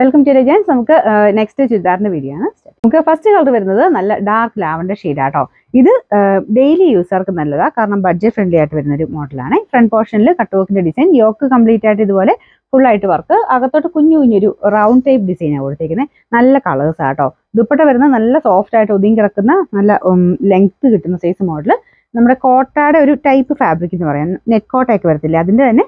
Welcome to gents. നമുക്ക് next ചുരിദാറിന്റെ video ആണ്. നമുക്ക് ഫസ്റ്റ് കളർ വരുന്നത് നല്ല ഡാർക്ക് ലാവൻഡർ ഷെയ്ഡാട്ടോ. ഇത് ഡെയിലി യൂസർക്ക് നല്ലതാണ്, കാരണം ബഡ്ജറ്റ് ഫ്രണ്ട്ലി ആയിട്ട് വരുന്ന ഒരു മോഡലാണ്. ഫ്രണ്ട് പോർഷനിൽ കട്ട് വർക്കിന്റെ ഡിസൈൻ, യോക്ക് കംപ്ലീറ്റ് ആയിട്ട് ഇതുപോലെ ഫുൾ ആയിട്ട് വർക്ക്, അകത്തോട്ട് കുഞ്ഞൊരു റൗണ്ട് ടൈപ്പ് ഡിസൈനാണ് കൊടുത്തേക്കുന്നത്. നല്ല കളേഴ്സ് ആട്ടോ. ദുപ്പട്ട വരുന്ന നല്ല സോഫ്റ്റ് ആയിട്ട് ഒതുങ്ങി കിടക്കുന്ന നല്ല ലെങ്ത് കിട്ടുന്ന സൈസ് മോഡൽ. നമ്മുടെ കോട്ടയുടെ ഒരു ടൈപ്പ് ഫാബ്രിക് എന്ന് പറയാം, നെറ്റ് കോട്ടയൊക്കെ വരത്തില്ല, അതിന്റെ തന്നെ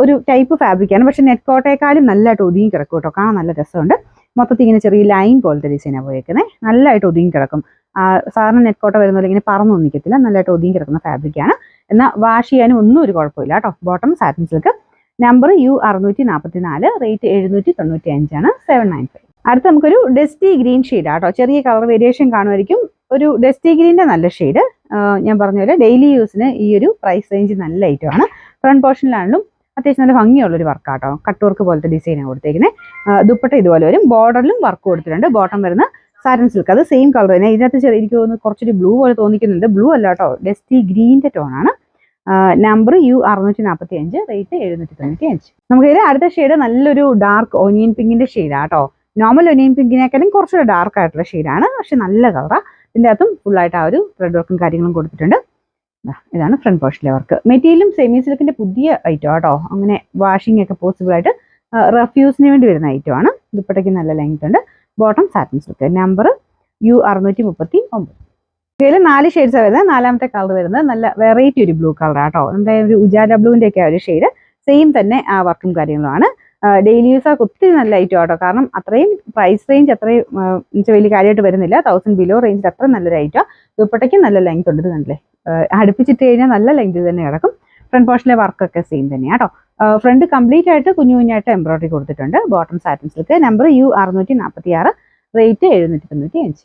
ഒരു ടൈപ്പ് ഫാബ്രിക്കാണ്. പക്ഷെ നെറ്റ് കോട്ടയെക്കാളും നല്ലതായിട്ട് ഒതുങ്ങി കിടക്കും കേട്ടോ, കാണാൻ നല്ല രസമുണ്ട്. മൊത്തത്തിൽ ഇങ്ങനെ ചെറിയ ലൈൻ പോലത്തെ ഡിസൈനാണ് പോയേക്കുന്നത്, നല്ലതായിട്ട് ഒതുങ്ങി കിടക്കും. സാധാരണ നെറ്റ് കോട്ട വരുന്ന പോലെ ഇങ്ങനെ പറന്നൊന്നും നിൽക്കത്തില്ല, നല്ലതായിട്ട് ഒതുങ്ങി കിടക്കുന്ന ഫാബ്രിക്കാണ്. എന്നാൽ വാഷ് ചെയ്യാനും ഒന്നും ഒരു കുഴപ്പമില്ല കേട്ടോ. Bottom satin silk, number U644, rate 795 795. അടുത്ത് നമുക്കൊരു ഡസ്റ്റി ഗ്രീൻ ഷെയ്ഡ് ആട്ടോ. ചെറിയ കളർ വേരിയേഷൻ കാണുമായിരിക്കും. ഒരു ഡസ്റ്റി ഗ്രീൻ്റെ നല്ല ഷെയ്ഡ്. ഞാൻ പറഞ്ഞ പോലെ ഡെയിലി യൂസിന് ഈ ഒരു പ്രൈസ് റേഞ്ച് നല്ല ഐറ്റമാണ്. ഫ്രണ്ട് പോർഷനിലാണെങ്കിലും അത്യാവശ്യം നല്ല ഭംഗിയുള്ളൊരു വർക്കാട്ടോ. കട്ട് വർക്ക് പോലത്തെ ഡിസൈനാണ് കൊടുത്തേക്കുന്നത്. ദുപ്പട്ട ഇതുപോലെ വരും, ബോർഡറിലും വർക്ക് കൊടുത്തിട്ടുണ്ട്. ബോട്ടം വരുന്ന സാറ്റിൻ സിൽക്ക്, അത് സെയിം കളർ തന്നെ. ഇതിനകത്ത് എനിക്ക് തോന്നുന്നു കുറച്ചൊരു ബ്ലൂ പോലെ തോന്നിക്കുന്നുണ്ട്. ബ്ലൂ അല്ല കേട്ടോ, ഡസ്റ്റി ഗ്രീൻ്റെ ടോണാണ്. Number U645, rate 795. നമുക്കിത് അടുത്ത ഷെയ്ഡ് നല്ലൊരു ഡാർക്ക് ഓനിയൻ പിങ്കിന്റെ ഷെയ്ഡാട്ടോ. നോർമൽ ഒനിയൻ പിങ്കിനേക്കാളും കുറച്ചുകൂടെ ഡാർക്ക് ആയിട്ടുള്ള ഷെയ്ഡാണ്, പക്ഷെ നല്ല കളറാണ്. ഇതിൻ്റെ അകത്തും ഫുള്ളായിട്ട് ആ ഒരു ത്രെഡ് വർക്കും കാര്യങ്ങളും കൊടുത്തിട്ടുണ്ട്. ഇതാണ് ഫ്രണ്ട് പോർഷനിലെ വർക്ക്. മെറ്റീരിയലും സെമി സിൽക്കിന്റെ പുതിയ ഐറ്റം ആട്ടോ. അങ്ങനെ വാഷിംഗ് ഒക്കെ പോസിബിൾ ആയിട്ട് റഫ്യൂസിന് വേണ്ടി വരുന്ന ഐറ്റമാണ്. ദുപ്പട്ടയ്ക്ക് നല്ല ലെങ്ത് ഉണ്ട്. Bottom satin silk, number U639. ഇതിൽ 4 ഷെയ്ഡ്സാണ് വരുന്നത്. നാലാമത്തെ കളർ വരുന്നത് നല്ല വെറൈറ്റി ഒരു ബ്ലൂ കളർ ആട്ടോ. നമ്മുടെ ഒരു ഉജാല ബ്ലൂവിൻ്റെ ഒക്കെ ഒരു ഷെയ്ഡ്, സെയിം തന്നെ ആ വർക്കും കാര്യങ്ങളുമാണ്. ഡെയിലി യൂസർക്ക് ഒത്തിരി നല്ല ഐറ്റം ആട്ടോ, കാരണം അത്രയും പ്രൈസ് റേഞ്ച് അത്രയും വലിയ കാര്യമായിട്ട് വരുന്നില്ല. 1000 ബിലോ റേഞ്ചിൽ അത്ര നല്ലൊരു ഐറ്റം. ദുപ്പട്ടയ്ക്ക് നല്ല ലെങ്ത് ഉണ്ട്, ഇത് കണ്ടില്ലേ, അടുപ്പിച്ചിട്ട് കഴിഞ്ഞാൽ നല്ല ലെങ്ത് തന്നെ കിടക്കും. ഫ്രണ്ട് പോർഷനിലെ വർക്കൊക്കെ സെയിം തന്നെയാണ് കേട്ടോ. ഫ്രണ്ട് കംപ്ലീറ്റ് ആയിട്ട് കുഞ്ഞായിട്ട് എംബ്രോയിഡറി കൊടുത്തിട്ടുണ്ട്. Bottom satin silk, number U646, rate 795.